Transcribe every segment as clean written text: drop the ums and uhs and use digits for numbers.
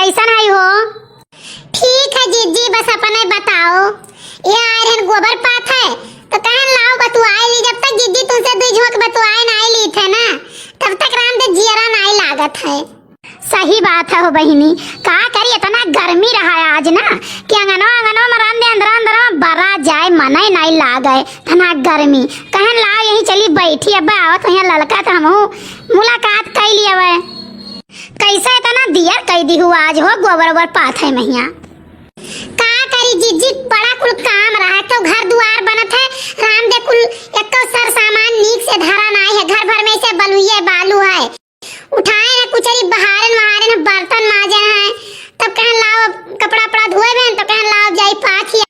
कैसन है हो? ठीक है जीजी, बस अपने बताओ। ये आ रहे गोबर पात है तो कहन लाओ बतुआई ली। जब तक जीजी तुमसे दुई झोंक बतुआई नहीं ली थे ना तब तक राम दे जियरा नहीं लागत है। सही बात है हो बहिनी, का करी इतना गर्मी रहा है आज ना कि अंगनो में राम दे अंदर बरा जाए मने नहीं लागे तना गर्मी। कहन लाओ यहीं चली बैठी अब आवत यहाँ ललका तो हमहू मुलाकात कर लिया वे। कैसे इतना दियर कह दी हुआ आज हो गोबर पात है मैया। का करी जीजी बड़ा कुल काम रहा है तो घर द्वार बनत है राम दे कुल एको सर सामान नीक से धरा नहीं है। घर भर में से बलुइये बालू है, उठाए ना कुचरी बहारन बर्तन माजे हैं। तब कहन लाओ कपड़ा पड़ा धोए बहन तो कहन लाओ जाई पात ही।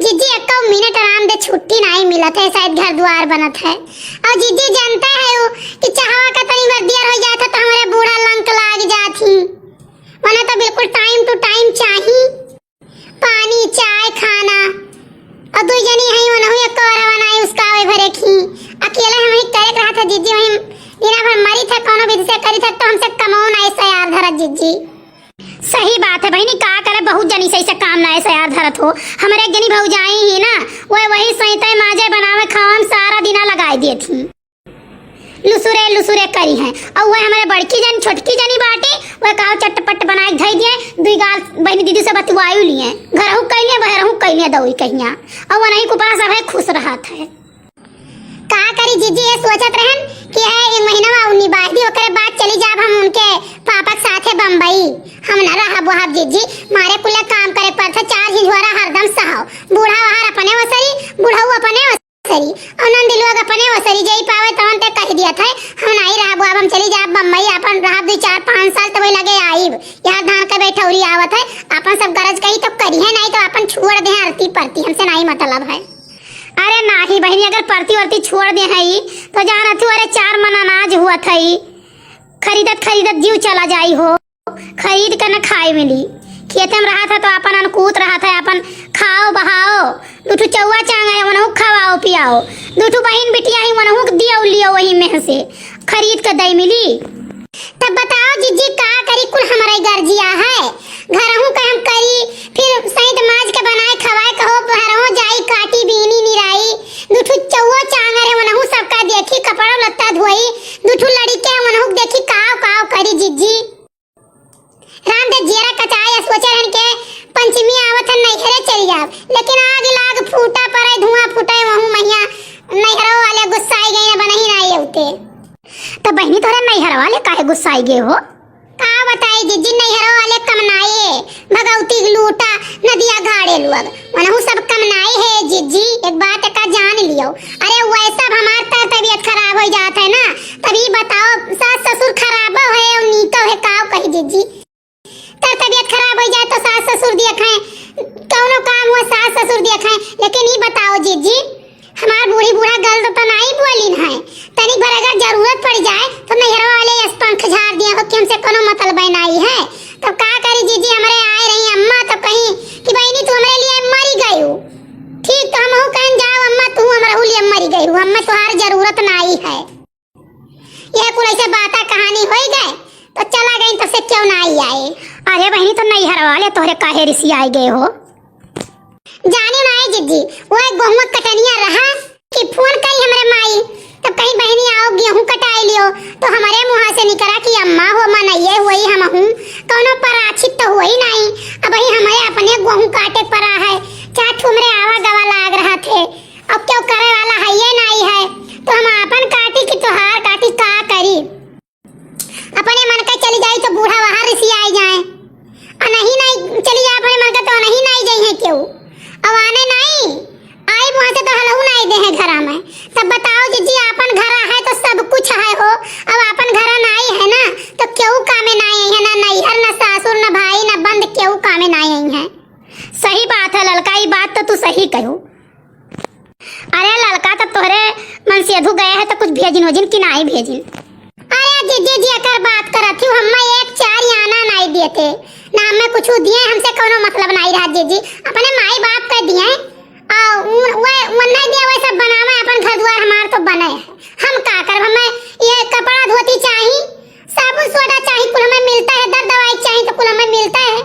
जीजी एको मिनट आराम दे छुट्टी नहीं मिलत है, शायद घर द्वार बनत है। और जीजी जानते है कि चाहवा का तनी बार दियर हो जाता तो हमारे बूढ़ा लंक लाग जाती। मने तो बिल्कुल टाइम टू टाइम चाहिए पानी चाय खाना। और दो जनी है वो नहीं एक और बनाई उसका वे भरे खी अकेले हम ही करे रहा था जीजी। वही दिना भर मरी था कोनो विधि से करी था तो हमसे कमाओ ना ऐसा यार धरा जीजी। सही बात है बहनी, का करे बहुत जनी से काम ना ऐसा यार धरत हो। हमारे एक जनी भौजाई ही ना वही सहित माजे बनावे खावन सारा दिना लगाई दी थी। लुसुरे करी है और वह हमारे बड़की जन छोटकी जनी बाटे वह का चटपट बनाए धई दिए। दुई गाल बहनी दीदी से बतवायु लिए घरहु कइले बहरहु कइले दउई कहिया और वो नहीं कुपड़ा सब है खुश रहत है। का करी जीजी ये सोचत रहन कि है एक महीना में उन्नी बादी ओकरे बाद चली जाब हम उनके पापा के साथे बम्बई। हम न रहब वहां जीजी, मारे कुल काम करे पड़ता चार झिझोरा हरदम सहाओ। बूढ़ा वहां अपने वसरी बूढ़ाऊ अपने वसरी और नंदी लोग अपने वसरी जई पावे तवन ते कह दिया था हम नहीं रहब। अब हम चली जाब बम्बई अपन रहब 2-4-5 साल तो लगे आईब। यार धान का बैठौरी आवत है अपन सब गरज कही तो करिए नहीं तो अपन छोड़ दे आरती परती हमसे नहीं मतलब है। अरे नाही बहनी, अगर परती छोड़ दे है तो जहाँ रहती अरे 4 मन अनाज हुआ था खरीदत जीव चला जाई हो। खरीद कर न खाए मिली खेत में रहा था तो अपन अनुकूत रहा था अपन खाओ बहाओ। दूठू चौवा चांगा वनहु खवाओ पियाओ। दूठू बहन बिटिया ही वनहु दियो लियो वही में से खरीद कर दई मिली। तब बताओ जीजी का करी कुल हमारे गर्जिया है। घरहु का हम करी फिर सहित माज के बनाए खवाए कहो बहरहु जाई काटी बीनी निराई। दूठू चौवा चांगा रे वनहु सबका देखी कपड़ा लत्ता धोई। दूठू लड़ी के वनहु देखी काव करी जीजी। राम दे जीरा कचाया सोचे रहन के पंचमी आवत है नैहरे चली जाब लेकिन आग लाग फूटा परे धुआं फूटे वहु मैया नैहरो वाले गुस्साई गए बनही नहीं होते। तो बहनी तोरे नैहर वाले काहे गुस्साई गए हो? का बताई जीजी नैहर वाले कमनाए भगवती लूटा नदिया घाड़े लोग वनहु सब कमनाए है जीजी। एक बात का जान लियो। अरे वैसा हमार तबीयत खराब हो जात है ना तभी बताओ सास ससुर खराब है और नीको है काव कही जीजी। तबीयत खराब हो जाए तो सास ससुर देखें कौनो काम हुआ सास ससुर देखें। लेकिन ये बताओ जीजी हमार बूढ़ी बूढ़ा गल तो नहीं बोलिन है तनिक भर अगर जरूरत पड़ जाए तो नैहर वाले पंख झाड़ दिया हो कि हमसे कोनो मतलब नहीं है। तो का करी जीजी हमारे आए रही अम्मा तो कहीं कि बहनी तू हमारे लिए मरी गई हो। ठीक तो हम कहन जाओ अम्मा तू हमारे लिए मरी गई हो अम्मा तुम्हारी जरूरत नहीं है। यह कुल ऐसे बातें कहानी हो गए तो चला गई तो से क्यों नहीं आए। अरे बहनी तो नैहर वाले तोहरे काहे रिसी आए गए हो? जाने नहीं जीजी वो एक गेहूं कटनिया रहा कि फोन करी हमारे माई तब कहीं बहनी आओ गेहूं कटाई लियो तो हमारे मुंह से निकला कि अम्मा हो मनइए हुई हम हूं कोनो पराचित तो हुई नहीं। अब ही हमारे अपने गेहूं काटे पड़ा है क्या ठुमरे आवा गवा लाग रहा थे अब क्यों करे वाला है ये नहीं है तो हम अपन काटी कि तोहार काटी का करी। अपने मन का चली जाए तो बूढ़ा वहां रिसी आई जाए और नहीं चली जाए अपने मन का तो नहीं जाए है क्यों अब आने नहीं आई वहां से तो हलहु नहीं दे है घर में। तब बताओ जीजी अपन घर है तो सब कुछ है हो अब अपन घर नहीं है ना तो क्यों कामे नहीं है ना नैहर ना सासुर ना भाई ना बंद क्यों कामे नहीं है। सही बात है ललका ये बात तो तू सही कहो। अरे ललका तो तोहरे मन से अधू गए है तो कुछ भेजिन वजिन कि नहीं भेजिन। अरे जीजी जी अकर बात करत हूं हम एक 4 आना नहीं देते ना हमें कुछ दिए हमसे कोनो मतलब नहीं रहा जीजी अपने माई बाप का दिए वो नहीं दिया वैसा बनावा अपन घर द्वार हमार तो बने हम का कर हमें ये कपड़ा धोती चाहिए साबुन सोडा चाहिए कुल हमें मिलता है दर दवाई चाहिए तो कुल हमें मिलता है।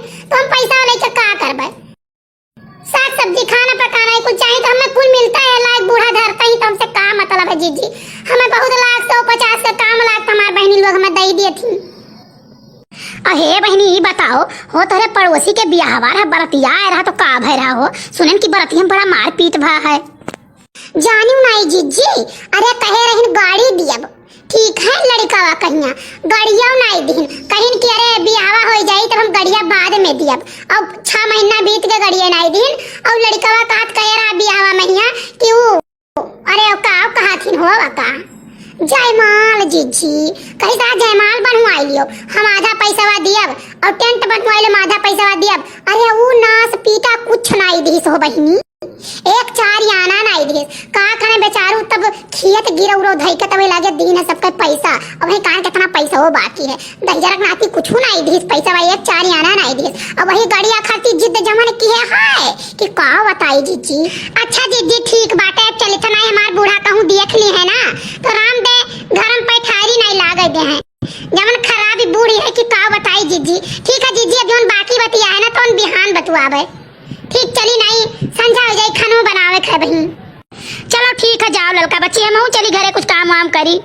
अहे बहनी ई बताओ हो तोरे पड़ोसी के बियाहवा है बरतिया आए रहा तो का भय रहा हो सुनन की बरतिया में बड़ा मारपीट भा है जानू नहीं जीजी अरे कहे रहिन गाड़ी दियब ठीक है लड़का कहिया गड़िया नहीं दिन कहिन कि अरे बियाहवा हो जाई तब हम गड़िया बाद में दियब अब 6 महीना बीत के गड़िया नहीं दिन और लड़का कहत कहे रहा बियाहवा महिया कि वो अरे का कहाथिन हो का जयमाल जीजी कहीं सा जयमाल बनवाई लियो हम आधा पैसा दियब और टेंट बनवाई लो आधा पैसा दियब अरे वो नास पीटा कुछ नहीं दिस हो बहिनी एक 4 आना नहीं दिस का करे बेचारू तब खियत गिरो उरो धई के तब लागे दिन है सबके पैसा अब वही कहां कितना पैसा हो बाकी है 10,000 नाती कुछ नहीं दिस पैसा भाई एक 4 आना नहीं दिस अब वही गाड़िया खाती जिद जमन की है हाय कि का बताई जीजी अच्छा जीजी ठीक बाटे चले तो नहीं हमार बूढ़ा कहूं देख ली है ना तो राम दे गरम पैठारी नहीं लागे दे हैं जमन खराबी बूढ़ी है कि का बताई जीजी ठीक है जीजी अब जोन बाकी बतिया है ना तो बिहान बतुआबे ठीक चली नहीं संझा हो जाए खानो बनावे खाए बहिन चलो ठीक है जाओ लड़का बच्ची हम चली घरे कुछ काम वाम करी